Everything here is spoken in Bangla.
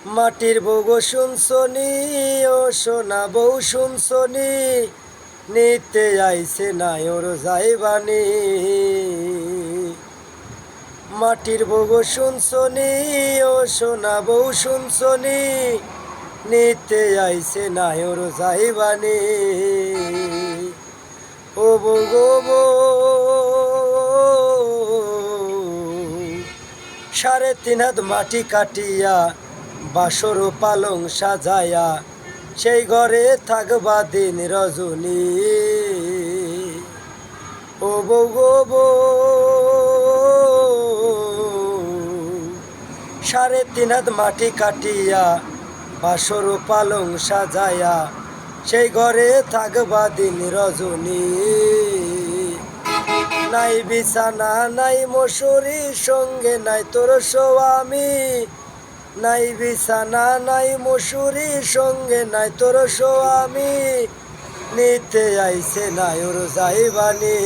মাটির বউ শুনছনি, ও সোনা বউ শুনছনি, নিতে আইছে নাই ওর যাইবানি। মাটির বউ শুনছনি, ও সোনা বউ শুনছনি, নিতে আইছে নাই ওর যাইবানি। ও বউ গো বউ, 3.5 হাত মাটি কাটিয়া বাসর পালং সাজায়া সেই ঘরে থাকবা দিন রজনী। ও বউ গো বউ, 3.5 হাত মাটি কাটিয়া বাসর পালং সাজায়া সেই ঘরে থাকবা দিন রজনী। নাই বিছানা নাই মশুরি, সঙ্গে নাই তোর স্বামী। নাই বিছানা নাই মশুরি, সঙ্গে নাই তোর স্বামী, নিতে আইছে নাই ওর যাইবানি।